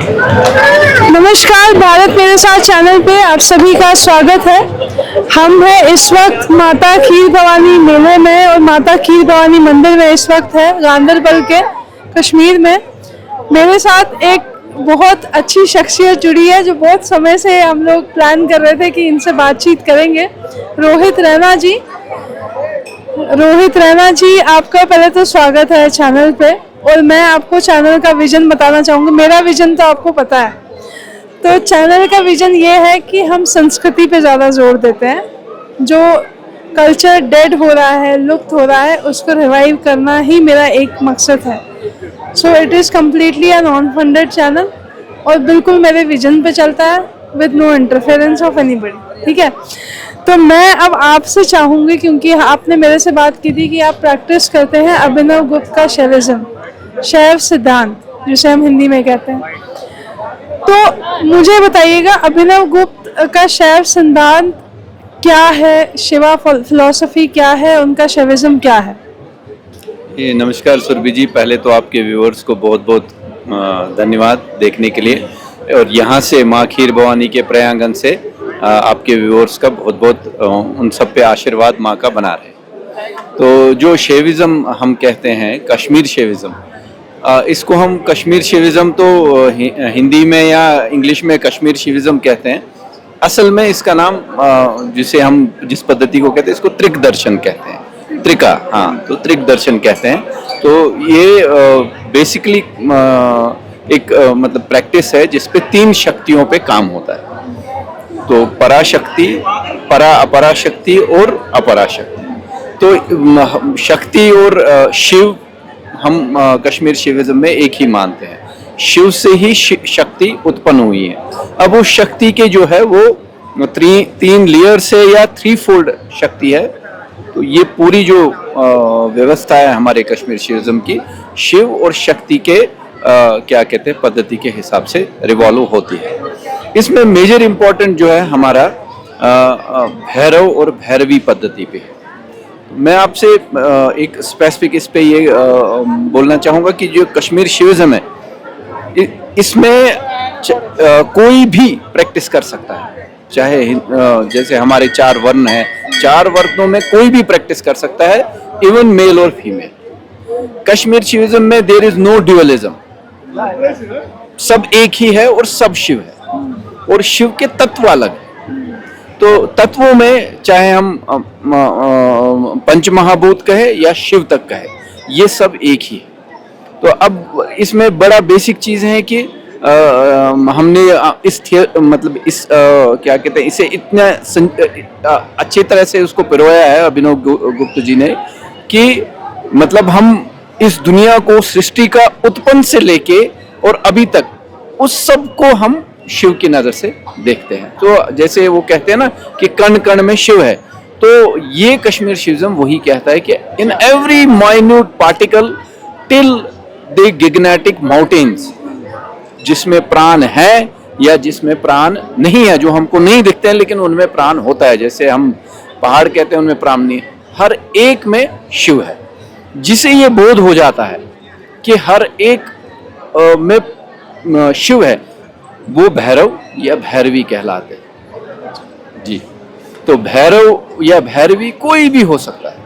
नमस्कार, भारत मेरे साथ चैनल पे आप सभी का स्वागत है। हम हैं इस वक्त माता खीर भवानी मेले में और माता खीर भवानी मंदिर में इस वक्त है गांदरबल के कश्मीर में। मेरे साथ एक बहुत अच्छी शख्सियत जुड़ी है जो बहुत समय से हम लोग प्लान कर रहे थे कि इनसे बातचीत करेंगे। रोहित रैना जी, आपका पहले तो स्वागत है चैनल पे। और मैं आपको चैनल का विजन बताना चाहूँगी। मेरा विजन तो आपको पता है। तो चैनल का विजन ये है कि हम संस्कृति पे ज़्यादा जोर देते हैं। जो कल्चर डेड हो रहा है, लुप्त हो रहा है, उसको रिवाइव करना ही मेरा एक मकसद है। So it is completely a non funded channel और बिल्कुल मेरे विजन पे चलता है with no interference of anybody. ठीक है, तो मैं अब आपसे चाहूँगी, क्योंकि आपने मेरे से बात की थी कि आप प्रैक्टिस करते हैं अभिनव गुप्त का शैव सिद्धांत, जिसे हम हिंदी में कहते हैं। तो मुझे बताइएगा, अभिनव गुप्त का शैव सिद्धांत क्या है, शिवा फिलॉसफी क्या है, उनका शैविज्म क्या है? नमस्कार सुरभि जी, पहले तो आपके व्यूअर्स को बहुत बहुत धन्यवाद देखने के लिए। और यहाँ से माँ खीर भवानी के प्रांगण से आपके व्यूअर्स का बहुत बहुत उन सब पे आशीर्वाद माँ का बना रहे। तो जो शैविज्म हम कहते हैं, कश्मीर शैविज्म, इसको हम कश्मीर शैविज्म तो हिंदी में या इंग्लिश में कश्मीर शैविज्म कहते हैं। असल में इसका नाम जिसे हम जिस पद्धति को कहते हैं, इसको त्रिक दर्शन कहते हैं। त्रिका, हाँ, तो त्रिक दर्शन कहते हैं। तो ये बेसिकली एक मतलब प्रैक्टिस है जिसपे 3 शक्तियों पे काम होता है। तो पराशक्ति, अपराशक्ति और अपराशक्ति। तो शक्ति और शिव हम कश्मीर शिविज्म में एक ही मानते हैं। शिव से ही शक्ति उत्पन्न हुई है। अब उस शक्ति के जो है वो 3 लेयर से या 3 फोल्ड शक्ति है। तो ये पूरी जो व्यवस्था है हमारे कश्मीर शिविज्म की, शिव और शक्ति के क्या कहते हैं पद्धति के हिसाब से रिवॉल्व होती है। इसमें मेजर इम्पोर्टेंट जो है हमारा भैरव और भैरवी पद्धति पे है। मैं आपसे एक स्पेसिफिक इस पे ये बोलना चाहूँगा कि जो कश्मीर शिविज्म है, इसमें कोई भी प्रैक्टिस कर सकता है। चाहे जैसे हमारे 4 वर्ण हैं, 4 वर्णों में कोई भी प्रैक्टिस कर सकता है, इवन मेल और फीमेल। कश्मीर शिविज्म में देयर इज नो ड्यूअलिज्म, सब एक ही है और सब शिव है, और शिव के तत्व अलग है। तो तत्वों में चाहे हम पंचमहाभूत कहे या शिव तक कहे, ये सब एक ही है। तो अब इसमें बड़ा बेसिक चीज़ है कि हमने इस क्या कहते हैं, इसे इतना अच्छी तरह से उसको पिरोया है अभिनव गुप्त जी ने कि मतलब हम इस दुनिया को सृष्टि का उत्पन्न से लेके और अभी तक उस सब को हम शिव की नजर से देखते हैं। तो जैसे वो कहते हैं ना कि कण कण में शिव है, तो ये कश्मीर शिविज्म वही कहता है कि in every minute particle till the gigantic mountains, जिसमें प्राण है या जिसमें प्राण नहीं है, जो हमको नहीं दिखते हैं लेकिन उनमें प्राण होता है। जैसे हम पहाड़ कहते हैं, उनमें प्राण नहीं है, हर एक में शिव है। जिसे ये बोध हो जाता है कि हर एक में शिव है, वो भैरव या भैरवी कहलाते हैं जी। तो भैरव या भैरवी कोई भी हो सकता है।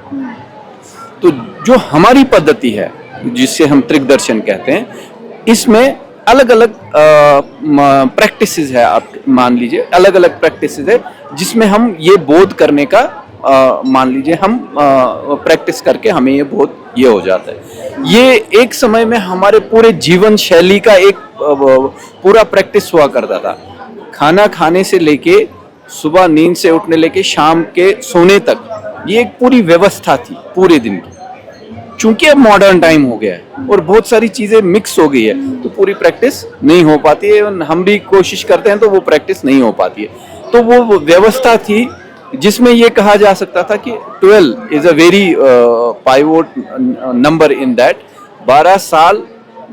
तो जो हमारी पद्धति है जिसे हम त्रिक दर्शन कहते हैं, इसमें अलग अलग प्रैक्टिसेस है। आप मान लीजिए अलग अलग प्रैक्टिसेस है जिसमें हम ये बोध करने का मान लीजिए हम प्रैक्टिस करके हमें ये बोध ये हो जाता है। ये एक समय में हमारे पूरे जीवन शैली का एक पूरा प्रैक्टिस हुआ करता था। खाना खाने से लेके सुबह नींद से उठने लेके शाम के सोने तक ये एक पूरी व्यवस्था थी पूरे दिन की। चूंकि अब मॉडर्न टाइम हो गया है और बहुत सारी चीजें मिक्स हो गई है, तो पूरी प्रैक्टिस नहीं हो पाती है। हम भी कोशिश करते हैं तो वो प्रैक्टिस नहीं हो पाती है। तो वो व्यवस्था थी जिसमें ये कहा जा सकता था कि 12 is a very pivot number in that. 12 साल,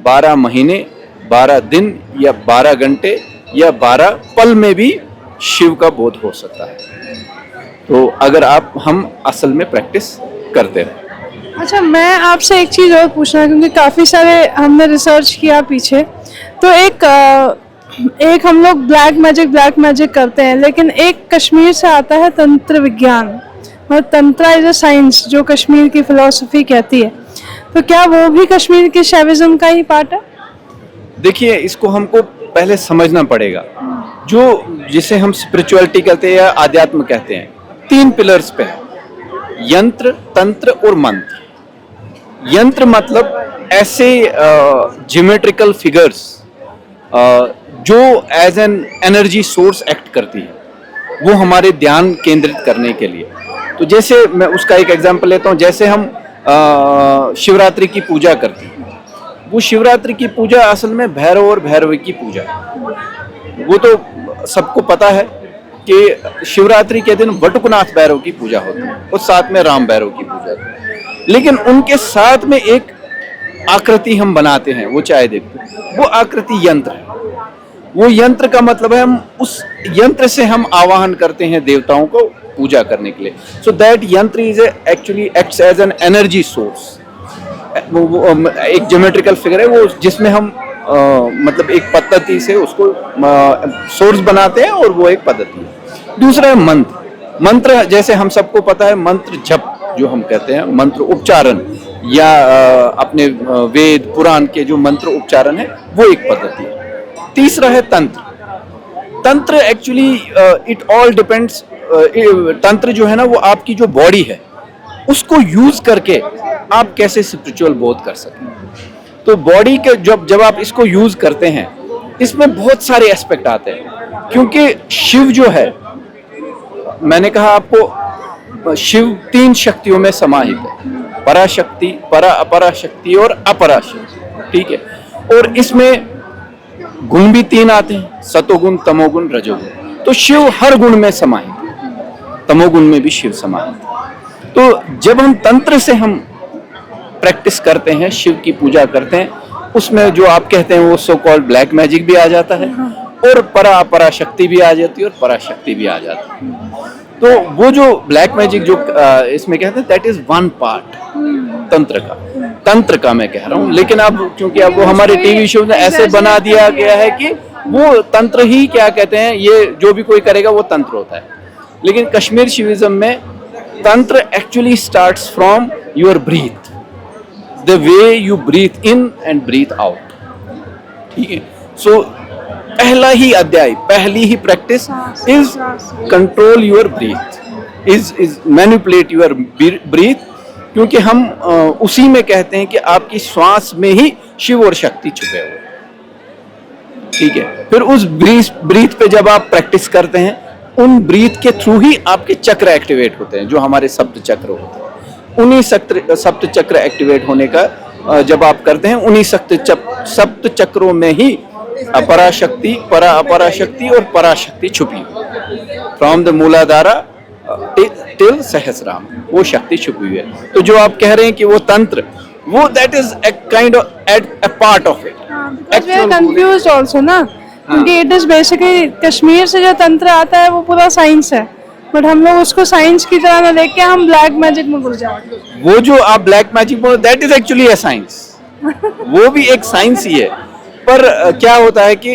12 महीने, 12 दिन या 12 घंटे या 12 पल में भी शिव का बोध हो सकता है। तो अगर हम असल में प्रैक्टिस करते हैं। अच्छा, मैं आपसे एक चीज़ और पूछना, क्योंकि काफ़ी सारे हमने रिसर्च किया पीछे, तो एक हम लोग ब्लैक मैजिक करते हैं, लेकिन एक कश्मीर से आता है तंत्र विज्ञान, मतलब तंत्रा इज अ साइंस जो कश्मीर की फिलॉसफी कहती है। तो क्या वो भी कश्मीर के शैविज्म का ही पार्ट है? देखिए, इसको हमको पहले समझना पड़ेगा। जो जिसे हम स्पिरिचुअलिटी कहते हैं या आध्यात्म कहते हैं, 3 पिलर्स पे है, यंत्र, तंत्र और मंत्र। यंत्र मतलब ऐसे ज्योमेट्रिकल फिगर्स जो as an energy source act करती है, वो हमारे ध्यान केंद्रित करने के लिए। तो जैसे मैं उसका एक एग्जांपल लेता हूँ, जैसे हम शिवरात्रि की पूजा करते हैं, वो शिवरात्रि की पूजा असल में भैरव और भैरवी की पूजा है। वो तो सबको पता है कि शिवरात्रि के दिन वटुकनाथ भैरव की पूजा होती है और साथ में राम भैरव की पूजा होती है। लेकिन उनके साथ में एक आकृति हम बनाते हैं, वो चाहे देखते हैं, वो आकृति यंत्र है। वो यंत्र का मतलब है हम उस यंत्र से हम आवाहन करते हैं देवताओं को पूजा करने के लिए। So that yantra is actually acts as an energy source. वो एक ज्योमेट्रिकल फिगर है वो, जिसमें हम मतलब एक पद्धति से उसको सोर्स बनाते हैं और वो एक पद्धति है। दूसरा है मंत्र। मंत्र जैसे हम सबको पता है, मंत्र जप जो हम कहते हैं, मंत्र उच्चारण या अपने वेद पुराण के जो मंत्र उच्चारण है, वो एक पद्धति है। तीसरा है तंत्र। तंत्र एक्चुअली इट ऑल डिपेंड्स, तंत्र जो है ना, वो आपकी जो बॉडी है उसको यूज करके आप कैसे स्पिरिचुअल बोध कर सकें। तो बॉडी के जब आप इसको यूज करते हैं, इसमें बहुत सारे एस्पेक्ट आते हैं, क्योंकि शिव जो है, मैंने कहा आपको, शिव 3 शक्तियों में समाहित है, पराशक्ति, अपराशक्ति और अपराशक्ति, ठीक है। और इसमें गुण भी 3 आते हैं, सतोगुण, तमोगुण, रजोगुण। तो शिव हर गुण में समाहित है, तमोगुण में भी शिव समाहित है। तो जब हम तंत्र से हम प्रैक्टिस करते हैं, शिव की पूजा करते हैं, उसमें जो आप कहते हैं वो सो कॉल्ड ब्लैक मैजिक भी आ जाता है और पराशक्ति भी आ जाती है और पराशक्ति भी आ जाती है। तो वो जो ब्लैक मैजिक जो इसमें कहते हैं, दैट इज वन पार्ट तंत्र का मैं कह रहा हूँ। लेकिन अब क्योंकि अब वो हमारे टीवी शो में ऐसे बना दिया गया है कि वो तंत्र ही क्या कहते हैं, ये जो भी कोई करेगा वो तंत्र होता है। लेकिन कश्मीर शिविज्म में तंत्र actually starts from your breath, the way you breathe in and breathe out, ठीक है। सो पहला ही अध्याय, पहली ही practice is control your breath, is manipulate your breath, क्योंकि हम उसी में कहते हैं कि आपकी श्वास में ही शिव और शक्ति छुपे हुए, ठीक है। फिर उस ब्रीथ पे जब आप प्रैक्टिस करते हैं, उन ब्रीथ के थ्रू ही आपके चक्र एक्टिवेट होते हैं, जो हमारे सप्त चक्र होते हैं। उन्हीं सप्त चक्र एक्टिवेट होने का जब आप करते हैं, उन्हीं सप्त चक्रों में ही अपराशक्ति, अपराशक्ति और पराशक्ति छुपी, फ्रॉम द मूलाधारा टिल सहस्राम, वो शक्ति छुपी हुई है। तो जो आप कह रहे हैं कि वो तंत्र, वो that is a kind of a part of it. We are confused also ना, क्योंकि इट इज बेसिकली कश्मीर से जो तंत्र आता है वो पूरा साइंस है, बट हम लोग उसको साइंस की तरह ना देख के हम ब्लैक मैजिक में घुस जाते हैं। वो जो आप ब्लैक मैजिक बोल, that is actually A science, वो भी एक साइंस ही है। पर क्या होता है कि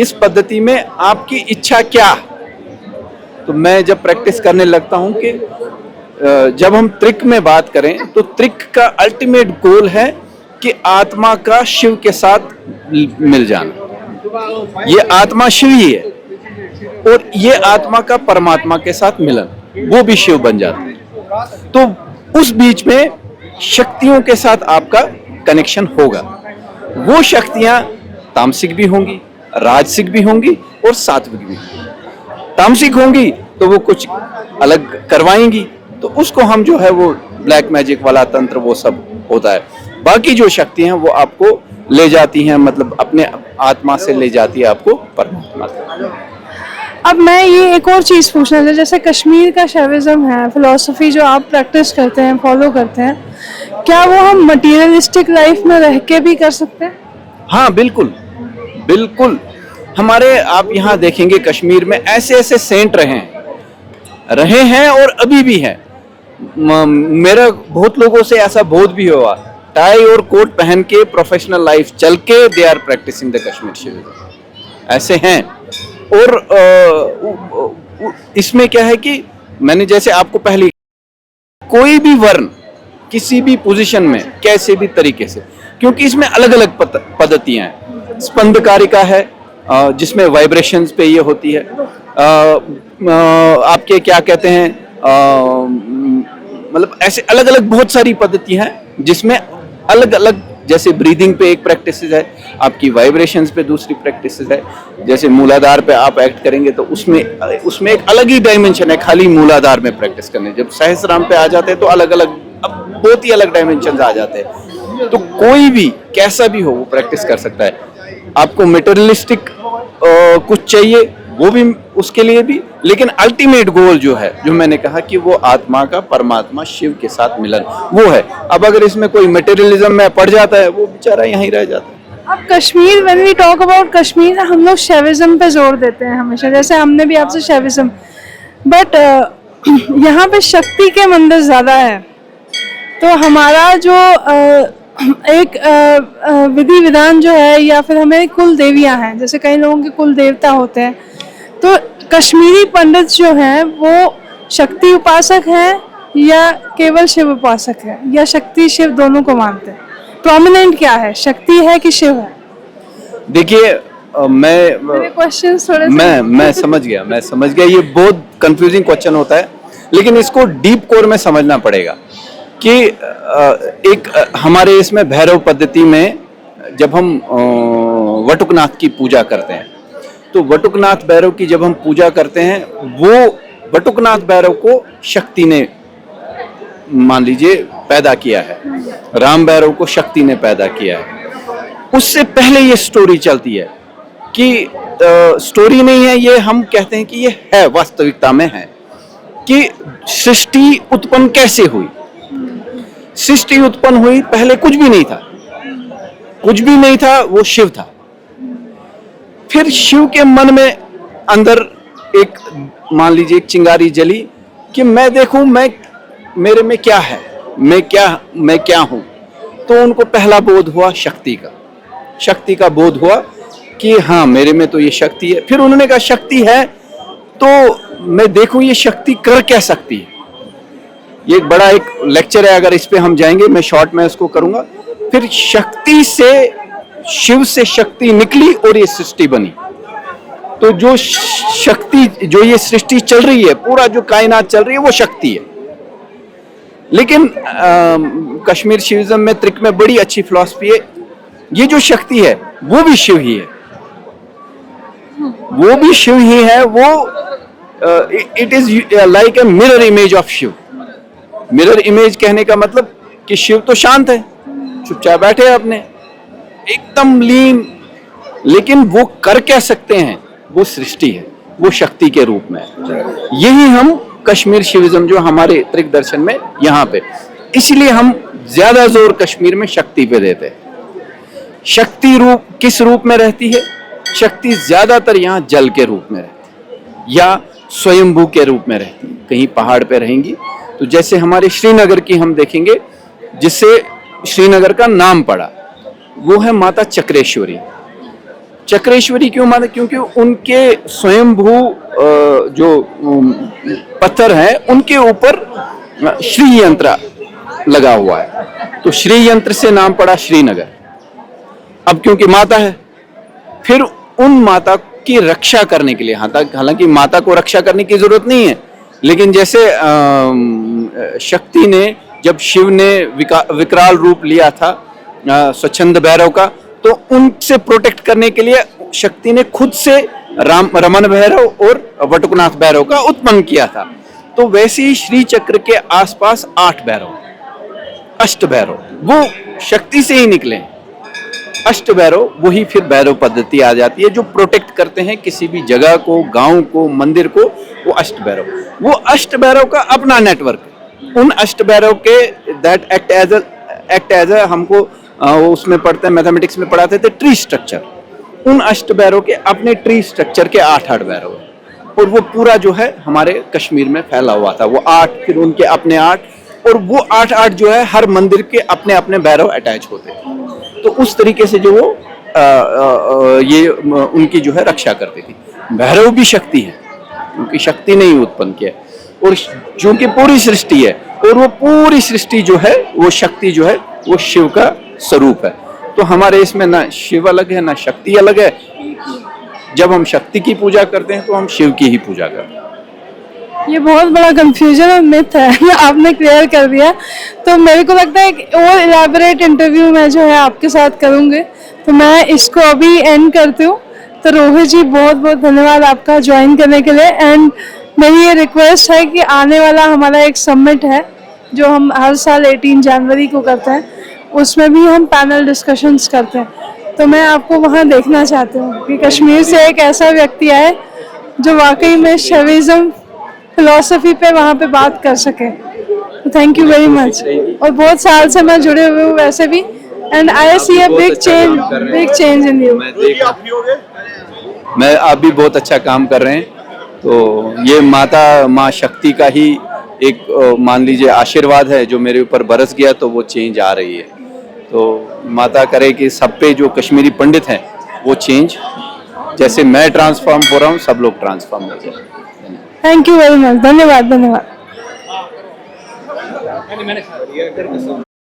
इस पद्धति में आपकी इच्छा क्या, तो मैं जब प्रैक्टिस करने लगता हूं कि जब हम त्रिक में बात करें, तो त्रिक का अल्टीमेट गोल है कि आत्मा का शिव के साथ मिल जाना। ये आत्मा शिव ही है और ये आत्मा का परमात्मा के साथ मिलन, वो भी शिव बन जाता है। तो उस बीच में शक्तियों के साथ आपका कनेक्शन होगा। वो शक्तियां तामसिक भी होंगी, राजसिक भी होंगी और सात्विक भी होंगी। तामसिक होंगी तो वो कुछ अलग करवाएंगी, तो उसको हम जो है वो ब्लैक मैजिक वाला तंत्र वो सब होता है। बाकी जो शक्ति हैं वो आपको ले जाती हैं, मतलब अपने आत्मा से ले जाती है आपको परमात्मा तक। अब मैं ये एक और चीज़ पूछना था, जैसे कश्मीर का शैविज्म है, फिलॉसफी जो आप प्रैक्टिस करते हैं, फॉलो करते हैं, क्या वो हम मटीरियलिस्टिक लाइफ में रह के भी कर सकते हैं? हाँ बिल्कुल बिल्कुल। हमारे आप यहाँ देखेंगे कश्मीर में ऐसे ऐसे सेंट रहे हैं और अभी भी हैं। मेरा बहुत लोगों से ऐसा बोध भी हुआ टाई और कोट पहन के प्रोफेशनल लाइफ चल के they are practicing the Kashmir Shivism, ऐसे हैं। और इसमें क्या है कि मैंने जैसे आपको पहले, कोई भी वर्ण किसी भी पोजीशन में कैसे भी तरीके से, क्योंकि इसमें अलग अलग पद्धतियां हैं। स्पंदकारिका है जिसमें वाइब्रेशंस पे ये होती है, आपके क्या कहते हैं, मतलब ऐसे अलग अलग बहुत सारी पद्धतियां हैं जिसमें अलग अलग, जैसे ब्रीदिंग पे एक प्रैक्टिस है, आपकी वाइब्रेशंस पे दूसरी प्रैक्टिस है। जैसे मूलाधार पे आप एक्ट करेंगे तो उसमें एक अलग ही डायमेंशन है खाली मूलाधार में प्रैक्टिस करने। जब सहस्राम पे आ जाते हैं तो अलग अलग, अब बहुत ही अलग डायमेंशन आ जाते हैं। तो कोई भी कैसा भी हो वो प्रैक्टिस कर सकता है। आपको मटेरियलिस्टिक कुछ चाहिए वो भी, उसके लिए भी, लेकिन अल्टीमेट गोल जो है, जो मैंने कहा कि वो आत्मा का परमात्मा शिव के साथ मिलन वो है। अब अगर इसमें कोई मटेरियलिज्म में पड़ जाता है वो बेचारा यहीं रह जाता है। अब Kashmir, when we talk about Kashmir, हम लोग शैविज्म पे जोर देते हैं हमेशा, जैसे हमने भी आपसे शैविज्म, बट यहाँ पे शक्ति के मंदिर ज़्यादा है। तो हमारा जो एक विधि विधान जो है, या फिर हमें कुल देवियाँ हैं, जैसे कई लोगों के कुल देवता होते हैं, तो कश्मीरी पंडित जो हैं वो शक्ति उपासक हैं या केवल शिव उपासक है, या शक्ति शिव दोनों को मानते हैं? प्रोमिनेंट क्या है, शक्ति है कि शिव है? देखिए मेरे क्वेश्चन थोड़े मैं समझ गया। ये बहुत कंफ्यूजिंग क्वेश्चन होता है, लेकिन इसको डीप कोर में समझना पड़ेगा कि एक हमारे इसमें भैरव पद्धति में जब हम वटुकनाथ की पूजा करते हैं, तो वटुकनाथ भैरव की जब हम पूजा करते हैं, वो वटुकनाथ भैरव को शक्ति ने, मान लीजिए, पैदा किया है। राम भैरव को शक्ति ने पैदा किया है। उससे पहले ये स्टोरी चलती है कि स्टोरी नहीं है, ये हम कहते हैं कि ये है, वास्तविकता में है कि सृष्टि उत्पन्न कैसे हुई। सृष्टि उत्पन्न हुई, पहले कुछ भी नहीं था, वो शिव था। फिर शिव के मन में अंदर एक, मान लीजिए, एक चिंगारी जली कि मैं देखूं, मेरे में क्या है, मैं क्या हूं। तो उनको पहला बोध हुआ शक्ति का बोध हुआ कि हाँ, मेरे में तो ये शक्ति है। फिर उन्होंने कहा शक्ति है तो मैं देखूं ये शक्ति कर क्या सकती है। ये एक बड़ा एक लेक्चर है, अगर इस पे हम जाएंगे, मैं शॉर्ट में इसको करूंगा। फिर शक्ति से, शिव से शक्ति निकली और ये सृष्टि बनी। तो जो शक्ति, जो ये सृष्टि चल रही है, पूरा जो कायनात चल रही है, वो शक्ति है। लेकिन कश्मीर शिविज्म में, त्रिक में बड़ी अच्छी फिलॉसफी है, ये जो शक्ति है वो भी शिव ही है, वो it is like a mirror image of Shiva. Mirror image कहने का मतलब कि शिव तो शांत है, चुपचाप बैठे हैं अपने, एकदम लीन, लेकिन वो कर क्या सकते हैं, वो सृष्टि है, वो शक्ति के रूप में है। यही हम कश्मीर शिविज्म जो हमारे त्रिक दर्शन में यहाँ पे, इसलिए हम ज्यादा जोर कश्मीर में शक्ति पे देते हैं। शक्ति रूप किस रूप में रहती है? शक्ति ज्यादातर यहाँ जल के रूप में रहती है या स्वयंभू के रूप में रहती है। कहीं पहाड़ पे रहेंगी, तो जैसे हमारे श्रीनगर की हम देखेंगे, जिससे श्रीनगर का नाम पड़ा, वो है माता चक्रेश्वरी। चक्रेश्वरी क्यों माता? क्योंकि उनके स्वयंभू जो पत्थर है, उनके ऊपर श्री यंत्र लगा हुआ है, तो श्री यंत्र से नाम पड़ा श्रीनगर। अब क्योंकि माता है, फिर उन माता की रक्षा करने के लिए, हालांकि माता को रक्षा करने की जरूरत नहीं है, लेकिन जैसे शक्ति ने, जब शिव ने विकराल रूप लिया था स्वच्छंद भैरव का, तो उनसे प्रोटेक्ट करने के लिए शक्ति ने खुद से रमन भैरव और वटुकनाथ भैरव का उत्पन्न किया था। तो वैसे ही श्री चक्र के आसपास 8 भैरव, अष्ट भैरव, वो शक्ति से ही निकले। अष्ट भैरव, वही फिर भैरव पद्धति आ जाती है, जो प्रोटेक्ट करते हैं किसी भी जगह को, गांव को, मंदिर को, वो अष्ट भैरव। वो अष्ट भैरव का अपना नेटवर्क, उन अष्ट भैरव के दैट एक्ट एज अ हमको उसमें पढ़ते हैं, मैथमेटिक्स में पढ़ाते थे, ट्री स्ट्रक्चर। उन अष्ट भैरव के अपने ट्री स्ट्रक्चर के 8 भैरव है, और वो पूरा जो है हमारे कश्मीर में फैला हुआ था। वो 8, फिर उनके अपने 8, और वो 8 जो है हर मंदिर के अपने अपने भैरव अटैच होते हैं। तो उस तरीके से जो वो उनकी जो है रक्षा करती थी। भैरव भी शक्ति है, क्योंकि शक्ति ने ही उत्पन्न किया है। और जो कि पूरी सृष्टि है, और वो पूरी सृष्टि जो है वो शक्ति जो है वो शिव का स्वरूप है। तो हमारे इसमें ना शिव अलग है ना शक्ति अलग है। जब हम शक्ति की पूजा करते हैं तो हम शिव की ही पूजा करते हैं। ये बहुत बड़ा कंफ्यूजन और मिथ है आपने क्लियर कर दिया। तो मेरे को लगता है एक और इलेबोरेट इंटरव्यू मैं जो है आपके साथ करूँगी, तो मैं इसको अभी एंड करती हूँ। तो रोहित जी बहुत बहुत धन्यवाद आपका ज्वाइन करने के लिए। एंड मेरी ये रिक्वेस्ट है कि आने वाला हमारा एक समिट है जो हम हर साल 18 जनवरी को करते हैं, उसमें भी हम पैनल डिस्कशंस करते हैं। तो मैं आपको वहाँ देखना चाहती हूँ कि कश्मीर से एक ऐसा व्यक्ति आए जो वाकई में शैविज्म फिलॉसफी पे वहाँ पे बात कर सके। Thank you very much. और बहुत साल से मैं जुड़े हुए हूँ वैसे भी, and I see a big change in you. मैं आप भी बहुत अच्छा काम कर रहे हैं। तो ये माँ शक्ति का ही एक मान लीजिए आशीर्वाद है जो मेरे ऊपर बरस गया, तो वो चेंज आ रही है। तो माता करे कि सब पे जो कश्मीरी पंडित हैं वो चेंज, जैसे मैं ट्रांसफॉर्म हो रहा हूँ सब लोग ट्रांसफॉर्म हो जाए। Thank you very much. धन्यवाद धन्यवाद।